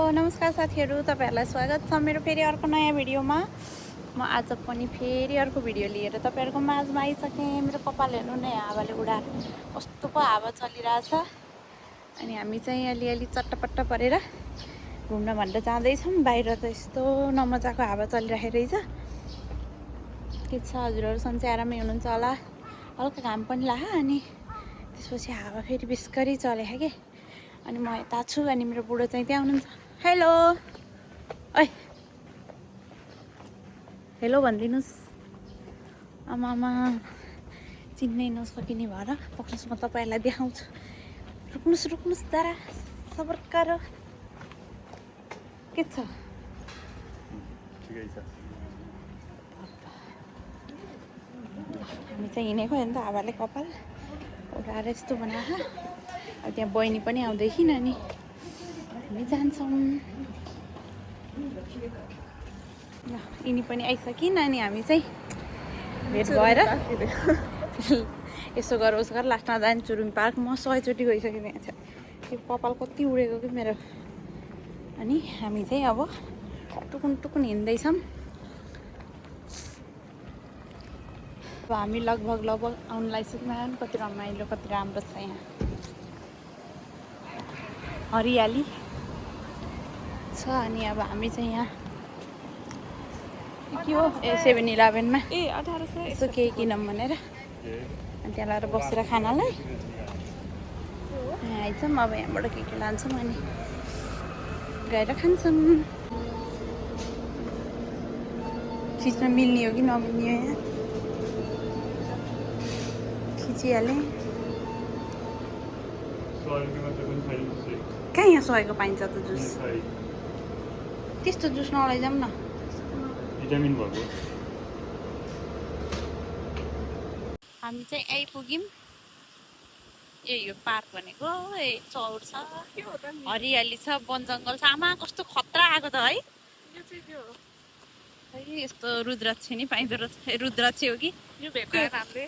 नमस्कार साथीहरू, तपाईहरुलाई स्वागत छ मेरो फेरि अर्को नयाँ भिडियोमा। म आज पनि फेरि अर्को भिडियो लिएर तपाईहरुको माझमा आइसकेँ। मेरो कपाल हेर्नु न, हावाले उडाएर कस्तो पो हावा चलिरहेछ। अनि हामी चाहिँ अलिअलि चट्टपट्ट परेर घुम्न भनेर जाँदैछौँ। बाहिर त यस्तो नमजाको हावा चलिरहेको रहेछ। के छ हजुरहरू, सन्चै आरामै हुनुहुन्छ होला। हल्का घाम पनि लाग्यो अनि त्यसपछि हावा फेरि बिस्करी चलेको के। अनि म यता छु अनि मेरो बुढो चाहिँ त्यहाँ हुनुहुन्छ। हेलो ओइ, हेलो भनिदिनुहोस्। आमामा चिन्नै नसकिने भएर पक्नुहोस्, म तपाईँहरूलाई देखाउँछु। रुक्नुहोस् जरा, सबर गर। के छ? ठिकै छ। हामी चाहिँ हिँडेको हेर्नु त, हावाले कपाल उडाएर यस्तो बनाएको। अब त्यहाँ बहिनी पनि आउँदैछिन् अनि हामी जान्छौँ। ल यिनी पनि आइसकिन् अनि हामी चाहिँ भेट भएर यसो गर उसो गर लास्टमा जाने चुरुङ पार्क। म 100 चोटि गइसकेँ त्यहाँ चाहिँ। यो कपाल कति उडेको कि मेरो। अनि हामी चाहिँ अब टुकुन हिँड्दैछौँ। अब हामी लगभग आउनु लागिसक्यौँ। कति रमाइलो, कति राम्रो छ यहाँ, हरियाली छ। अनि अब हामी चाहिँ यहाँ के हो 7-11 ए 1800 यसो केही किनौँ भनेर अनि त्यहाँ लगाएर बसेर खानालाई यहाँ आइछौँ। अब यहाँबाट के लान्छौँ अनि गएर खान्छौँ। खिच्न मिल्ने हो कि नमिल्ने हो, यहाँ खिचिहालेँ। कहाँ यहाँ 100को पाइन्छ त जुस? त्यस्तो जुस नलैजाउँ न। भिटामिन भएको। हामी चाहिँ आइपुग्यौँ। यो पार्क भनेको चौर छ, हरियाली छ, वन जङ्गल छ। आमा कस्तो खतरा आएको त है। यस्तो रुद्राक्ष नि पाइँदो रहेछ। रुद्राक्ष हो कि यो भेट्दैन हामीले।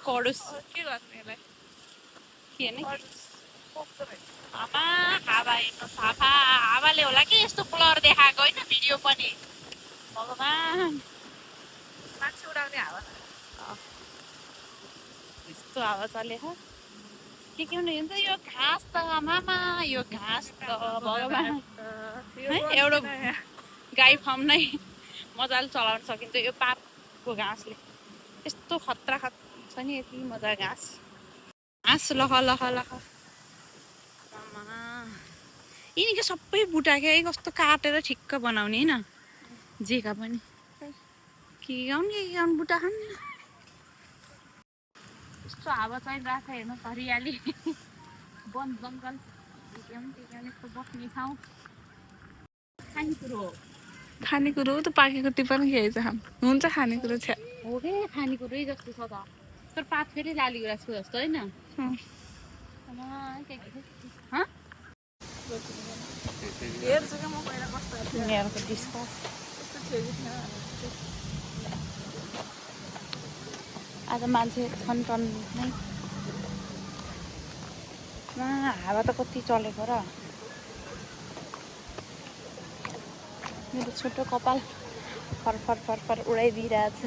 कडुस के गर्ने यसलाई? के नि आमा हावा हेर्नु, साफा हावाले होला कि यस्तो ब्लर देखाएको होइन भिडियो पनि। भगवान्, मान्छे उडाउने हावा। यस्तो हावा चलेको के हुने हुन्छ। यो घाँस त आमामा, यो घाँस त भगवान् है। एउटा गाई फार्म नै मजाले चलाउन सकिन्छ यो पार्कको घाँसले। यस्तो खतरा छ नि, यति मजा घाँस लख यिनीको सबै बुटा क्या, कस्तो काटेर ठिक्क बनाउने होइन। जेका पनि के गाउन् बुटा खान्। यस्तो हावा चलिरहेको छ हेर्नुहोस्, हरियाली, वन जङ्गल, यस्तो बस्ने ठाउँ, खानेकुरो त पाकेको टिपन खेल्छ हुन्छ। खानेकुरो छ हो कि खानेकुरै जस्तो छ त। तर पात फेरि लाली गुराँसको जस्तो होइन। हेर्छु क्या म पहिला कस्तो यहाँको डिस्कस आज मान्छे छन् टन्नै। हावा त कति चलेको र। मेरो छोटो कपाल फर उडाइदिइरहेछ।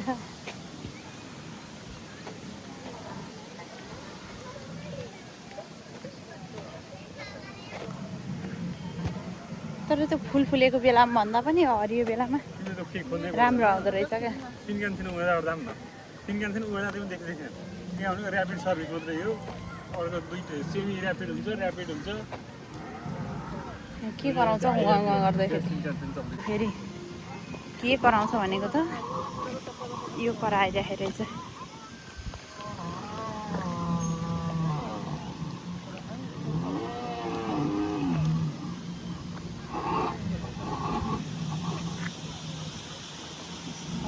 तर त्यो फुल फुलेको बेलामा भन्दा पनि हरियो बेलामा राम्रो आउँदो रहेछ क्या। ऱ्यापिड सर्भिस मात्रै हो। अर्को दुईटा सेमी ऱ्यापिड हुन्छ, ऱ्यापिड हुन्छ। के कराउँछ उहाँ गर्दाखेरि फेरि के कराउँछ भनेको त यो कराइराखेको रहेछ।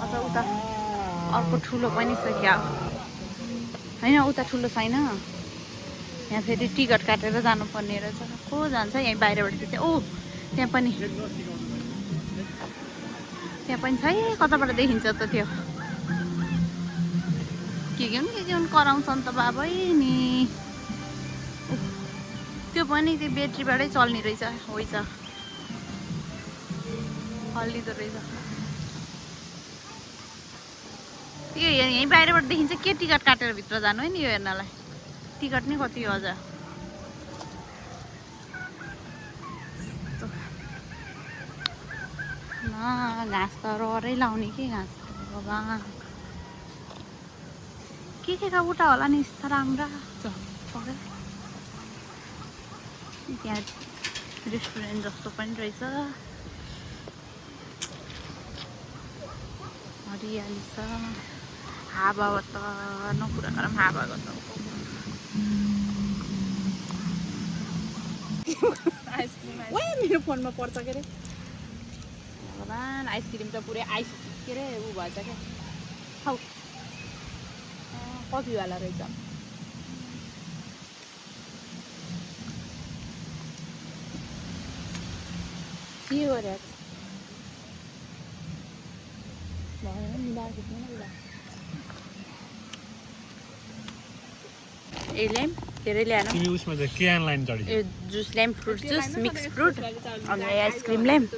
अझ उता अर्को ठुलो पनि छ क्या होइन, उता ठुलो छैन। यहाँ फेरि टिकट काटेर जानुपर्ने रहेछ। को जान्छ यहीँ बाहिरबाट चाहिँ? ओ त्यहाँ पनि छ है, कताबाट देखिन्छ त त्यो। के कराउँछन् त बाबै नि। त्यो पनि त्यो ब्याट्रीबाटै चल्ने रहेछ। होइन हल्लिँदो रहेछ यो यहीँ बाहिरबाट देखिन्छ के टिकट काटेर भित्र जानु है नि यो हेर्नलाई टिकट नै कति हो अझ घाँस त ररै लाउने के घाँस भगवान् के का बुटा होला नि यस्तो राम्रा त्यहाँ रेस्टुरेन्ट जस्तो पनि रहेछ हरियाली छ हावा त नकुरा गरम हावा गर्छ मेरो फोनमा पर्छ के अरे भगवान् आइसक्रिम त पुरै आइस के अरे ऊ भएछ क्या खाउ कफीवाला रहेछ के गरेको यसले धेरै ल्याएन तिमी उसमा चाहिँ के अनलाइन चढी यो juice lime fruit juice mix fruit अनि आइसक्रिम ल्याइम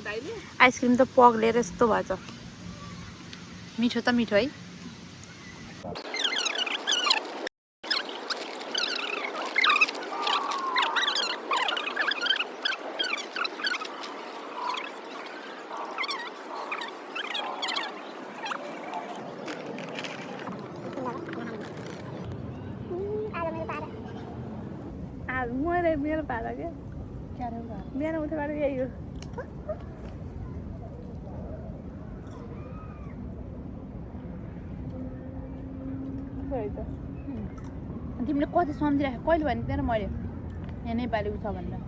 आइसक्रिम त पग्लेर यस्तो भएछ मिठो त मिठो है मेरो पारा क्या बिहान उठेबाट यही हो तिमीले कति सम्झिराख्यो कहिले भने थिएन मैले यहाँ नेपाली उठ भनेर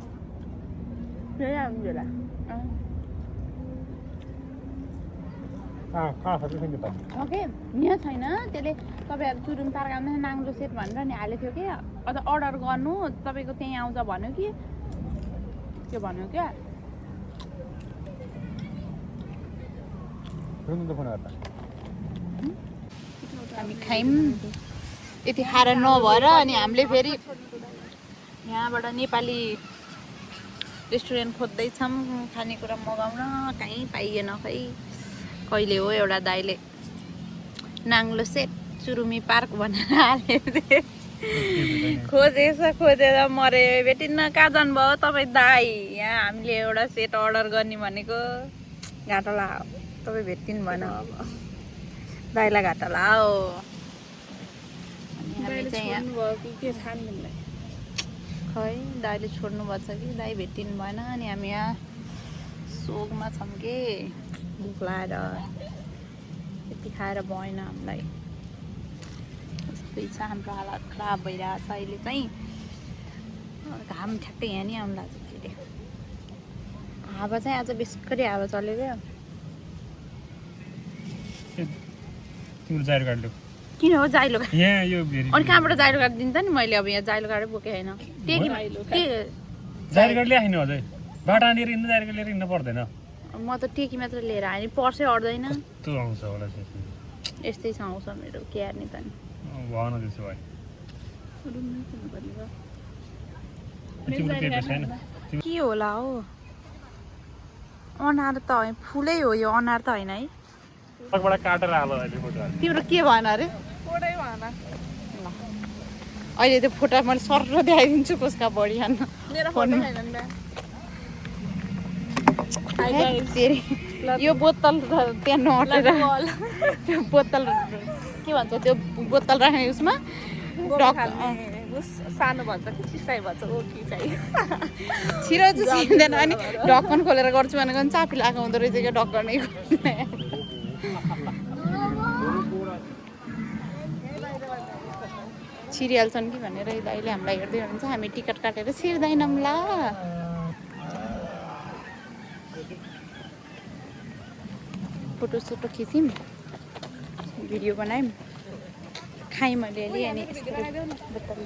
ओके यहाँ छैन त्यसले तपाईँहरू चुरुङ तारकामा नाङ्लो सेट भनेर नि हालेको थियो कि अन्त अर्डर गर्नु तपाईँको त्यहीँ आउँछ भन्यो कि त्यो भन्यो क्या हामी खायौँ यति खाएर नभएर अनि हामीले फेरि यहाँबाट नेपाली रेस्टुरेन्ट खोज्दैछौँ खानेकुरा मगाउन कहीँ पाइएन खै कहिले हो एउटा दाइले नाङ्लो सेट चुरुमी पार्क भनेर हालेको थिएँ खोजेर मरे भेटिन्न कहाँ जानुभयो तपाईँ दाई यहाँ हामीले एउटा सेट अर्डर गर्ने भनेको घाटा लाओ तपाईँ भेटिनु भएन दाइलाई घाटा लाओ खै दाइले छोड्नु भएको छ कि दाइ भेटिनु भएन अनि हामी यहाँ सोगमा छौँ कि भुख लाएर यति खाएर भएन हामीलाई यस्तै छ हाम्रो हालत खराब भइरहेछ अहिले चाहिँ घाम ठ्याक्कै यहाँ नि आउनु लाग्छ फेरि हावा चाहिँ आज बेसकरी हावा चलेको किन हो जाइलो अनि कहाँबाट जाइलो काट दिन्छ नि मैले अब यहाँ जाइलो काटै बोकेँ होइन म त टेकी मात्र लिएर आएँ नि पर्सै अट्दैन यस्तै छ आउँछ मेरो के हेर्ने त नि के होला हो अनार त होइन फुलै हो यो अनार त होइन है तिम्रो के भएन अरे अहिले त्यो फोटो मैले सर्र देखाइदिन्छु कसका बढी खान यो बोतल त्यहाँ नअटेर त्यो बोतल के भन्छ त्यो बोतल राख्ने उसमा सानो भन्छ कि चिसाइ भन्छ छिरो चाहिँ छिँदैन अनि ढक्कन खोलेर गर्छु भनेको पनि चापी लगाएको हुँदो रहेछ क्या ढक्कनै छिरिहाल्छन् कि भनेर दाइले हामीलाई हेर्दै हुनुहुन्छ हामी टिकट काटेर छिर्दैनौँ ल फोटो सोटो खिच्यौँ भिडियो बनायौँ खायौँ अलिअलि अनि बोतल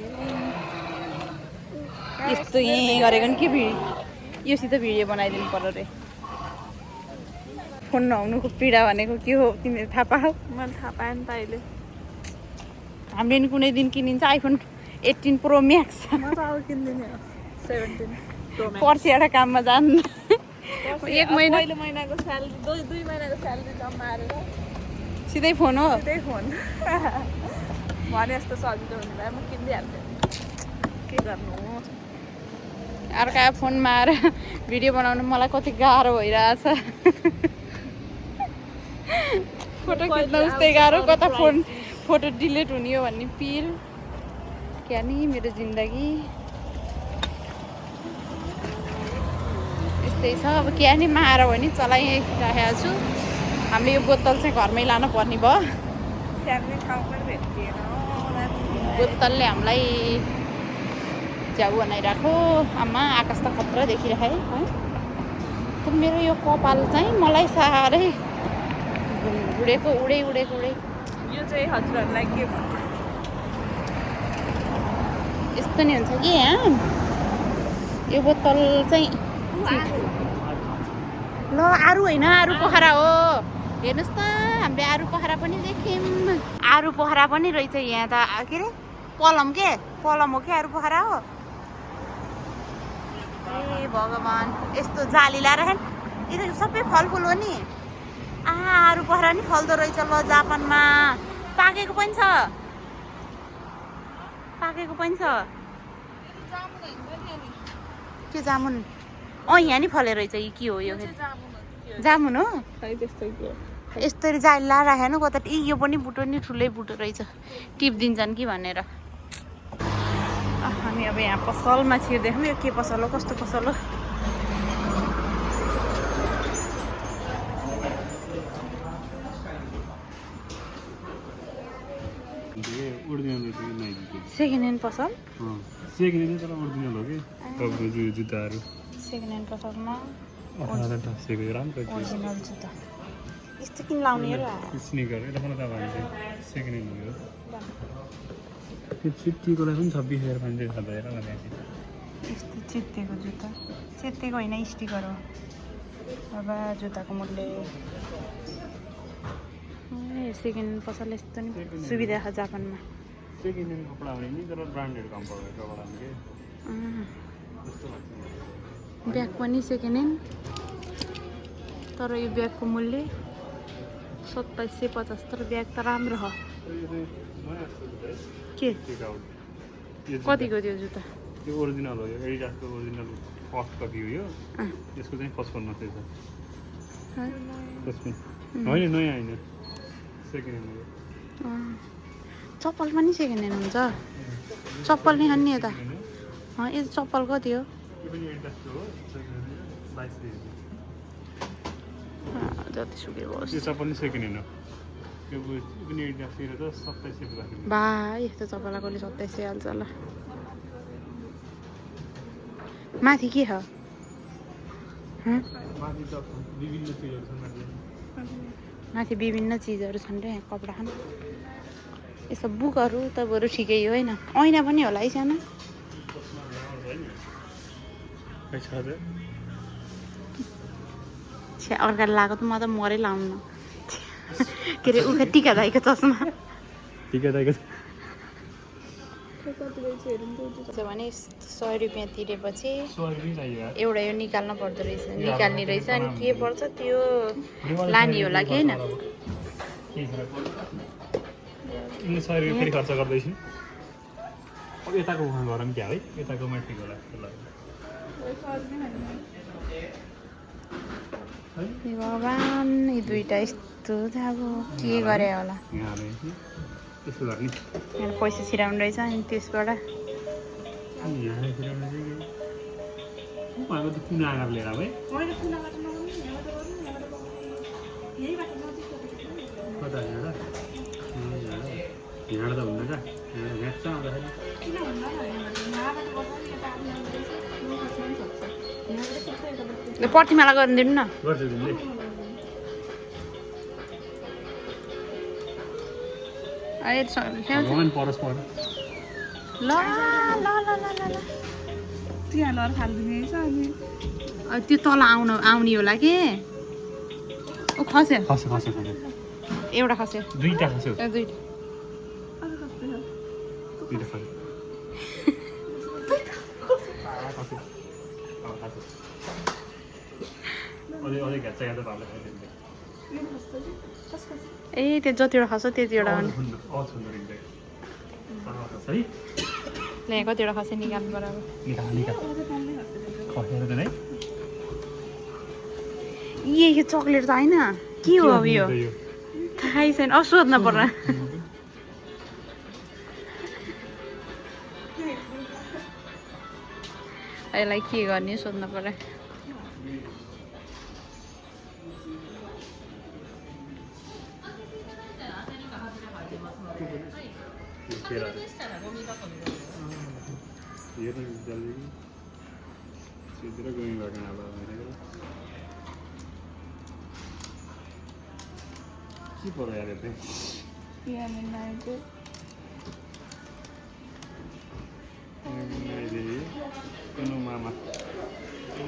यस्तो यहीँ गरेको नि के योसित भिडियो बनाइदिनु पर्यो अरे फोन नहुनुको पीडा भनेको के हो तिमीले थाहा पाऊ मैले थाहा पाएँ नि त अहिले हामीले नि कुनै दिन किनिन्छ आइफोन 18 प्रो म्याक्स पर्सि एउटा काममा जानु एक महिना पहिलो महिनाको स्यालेरी 2 महिनाको स्यालेरी जम्मा गरेर सिधै फोन हो सिधै फोन भने जस्तो सजिलो हुने भए म किनिदिइहाल्थेँ के गर्नु अर्का फोनमा आएर भिडियो बनाउनु मलाई कति गाह्रो भइरहेछ फोटो खिच्न उस्तै गाह्रो कता फोटो डिलिट हुने हो भन्ने पिर क्या नि मेरो जिन्दगी यस्तै छ अब क्या नि माएर भने चलाइराखेको छु हामीले यो बोतल चाहिँ घरमै लानु पर्ने भयो स्यालेरी ठाउँ पनि भेटिएन बोतलले हामीलाई च्याउ बनाइरहेको आमा आकाश त खतरा देखिरहेँ है तर मेरो यो कपाल चाहिँ मलाई साह्रै उडेको उडेको यो चाहिँ हजुरहरूलाई गिफ्ट यस्तो नि हुन्छ कि यहाँ यो बोतल चाहिँ ल आरु होइन आरु पोखरा हो हेर्नुहोस् त हामीले आरु पोखरा पनि देख्यौँ आरु पोखरा पनि रहेछ यहाँ त के अरे पलम हो कि आरु पोखरा हो ए भगवान् यस्तो जाली लाएर यता सबै फलफुल हो नि आरु पोखरा नि फल्दो रहेछ ल जापानमा पाकेको पनि छ के जामुन यहाँ नि फले रहेछ कि के हो यो जामुन हो खै त्यस्तो के हो यस्तरी जाली लाएर राखेन कता यो पनि बुटो नि ठुलै बुटो रहेछ टिप दिन्छन् कि भनेर हामी अब यहाँ पसलमा छिर्दैछौँ यो के पसल हो कस्तो पसल हो सेकेन्ड ह्यान्ड पसल सेकेन्ड ह्यान्ड तर ओरिजिनल हो कि तपाईँको जुत्ताहरू सेकेन्ड ह्यान्ड पसलमा राम्रो ओरिजिनल जुत्ता यस्तो किन लाउने र स्निकर यता पनि तपाईँ सेकेन्ड ह्यान्ड हो त्यो चित्तीकोलाई पनि 26,500 छ हेर लगाएको यस्तो चेत्तेको जुत्ता चेत्तेको होइन स्टिकर हो अब जुत्ताको मूल्य सेकेन्ड ह्यान्ड पसल यस्तो नि सुविधा छ जापानमा सेकेन्ड ह्यान्ड कपडा भने नि तर ब्रान्डेड कपडा के ब्याग पनि सेकेन्ड ह्यान्ड तर यो ब्यागको मूल्य 2750 तर ब्याग त राम्रो हो के कतिको त्यो जुत्ता त्यो ओरिजिनल हो यो एडिडासको ओरिजिनल फर्स्ट कपी हो यो यसको चाहिँ 55 चाहिँ छ होइन नयाँ होइन सेकेन्ड ह्यान्ड हो चप्पल पनि सेकेन्ड ह्यान्ड हुन्छ चप्पल नि खाने यता यो चप्पल कति हो जतिसुकै होस् यो चप्पल नि सेकेन्ड ह्यान्ड हो यो पनि एडिडासतिर त 27,000 बा यस्तो चप्पल कसले 2700 हाल्छ ल माथि के छ माथि विभिन्न चिजहरू छन् रे कपडा खान यसो बुकहरू त बरु ठिकै हो होइन ऐना पनि होला है सानो छ्या अर्काले लगाएको त म त मरै लाउनु के अरे उखा टिका दाईको चस्मा भने 100 रुपियाँ तिरेपछि एउटा यो निकाल्नु पर्दो रहेछ निकाल्ने रहेछ अनि के पर्छ त्यो लाने होला कि होइन 100 रुपियाँ फेरि खर्च गर्दैछु अब यताको उहाँ गरौँ क्या है यताको माथि होला भगवान् यी दुइटा यस्तो त अब के गरे होला त्यसो गर्ने यहाँ पैसा छिराउनु रहेछ अनि त्यसबाट कुना आएर लिएर है कता हिँड त हुँदैन घ्याप्छ आउँदाखेरि प्रतिमाला गरिदिनु न गर्छु तिमीले भगवान् परस्पर ल त्यहाँ लर फालिदिने रहेछ अनि त्यो तल आउने होला कि ऊ खस्यो एउटा खस्यो दुईटा खस्यो दुईटा अझै घ्याचा घ्याचा पार्दै खाइदिन्छ यो खस्छ कि कसको ए त्यो जतिवटा खस्छ त्यतिवटा सुन्दर रिन्छ है ले कतिवटा खस्यो निकाल्नु पर्यो अब निकाल निकाल अझै पाल्नै खस्छ खसेर त नै यो चक्लेट त होइन के हो अब यो थाहै छैन अब सोध्न पर्ला यसलाई के गर्ने सोध्न पर्यो हेर्नु जल्दी सिधै गयो भएको अब के पऱ्यो यार चाहिँ यहाँ नाइको सुनु मामा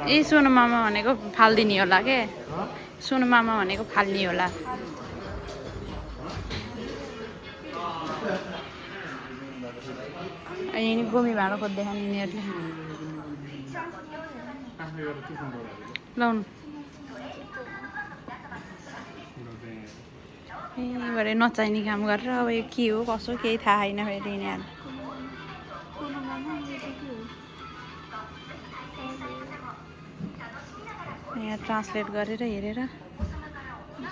ए सोनु मामा भनेको फालिदिने होला के सोनु मामा भनेको फाल्ने होला यिनी गोमी भाँडो खोज्दै खाने यिनीहरूले लाउनु ए भरे नचाहिने काम गरेर अब यो के हो कसो केही थाहा छैन फेरि यिनीहरू यहाँ ट्रान्सलेट गरेर हेरेर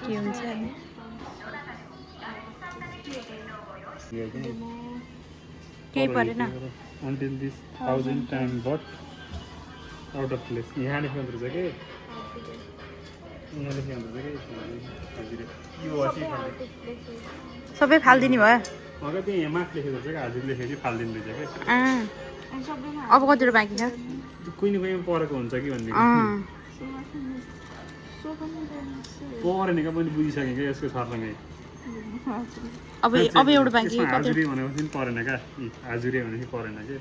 के हुन्छ अनि केही परेन until this 1000 time but out of place यहाँ लेख्नु पर्छ के यहाँ लेख्नु पर्छ के यो असी सबै फालिदिने भयो मगर त्यही यहाँ मार्क लेखेको छ कि हजुर लेखेपछि फालिदिनु रहेछ क्या अब कतिवटा बाँकी छ कोही न कोही परेको हुन्छ कि भन्ने परेन क्या पनि बुझिसकेँ क्या यसको सरसँगै अब एउटा बाँकी हाजुरी भनेपछि परेन क्या हाजुरी भनेपछि परेन कि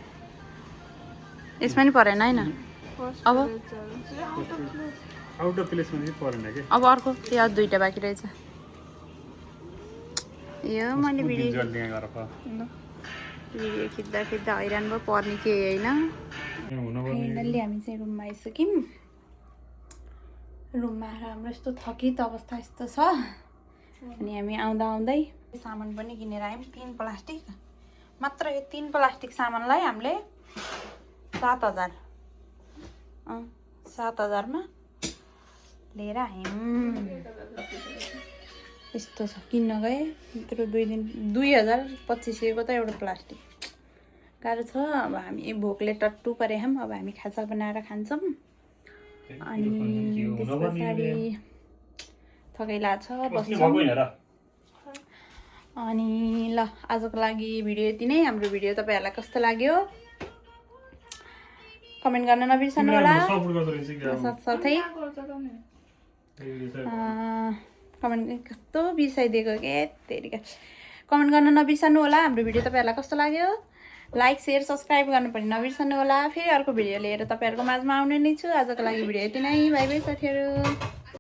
यसमा नि परेन होइन अब आउट अफ प्लेस भनेपछि परेन कि अब अर्को त्यो अझ दुईवटा बाँकी रहेछ यो मैले भिडियो खिच्दा खिच्दा हैरान भयो पर्ने के होइन फाइनल्ली हामी चाहिँ रुममा आइसक्यौँ रुममा आएर हाम्रो यस्तो थकित अवस्था यस्तो छ अनि हामी आउँदा आउँदै सामान पनि किनेर आयौँ 3 प्लास्टिक मात्र यो 3 प्लास्टिक सामानलाई हामीले 7000 7000मा लिएर आयौँ यस्तो छ किन्न गएँ यत्रो 2 दिन 2025को त एउटा प्लास्टिक गाह्रो छ अब हामी भोकले टट्टु परे हम अब हामी खाजा बनाएर खान्छौँ अनि त्यस पछाडि थकै लाग्छ बस्छौँ अनि ल आजको लागि भिडियो यति नै हाम्रो भिडियो तपाईँहरूलाई कस्तो लाग्यो कमेन्ट गर्न नबिर्सनु होला साथसाथै कमेन्ट कस्तो बिर्साइदिएको के तेरिका कमेन्ट गर्न नबिर्सनु होला हाम्रो भिडियो तपाईँहरूलाई कस्तो लाग्यो लाइक सेयर सब्सक्राइब गर्नु पनि नबिर्सनु होला फेरि अर्को भिडियो लिएर तपाईँहरूको माझमा आउने नै छु आजको लागि भिडियो यति नै बाई बाई साथीहरू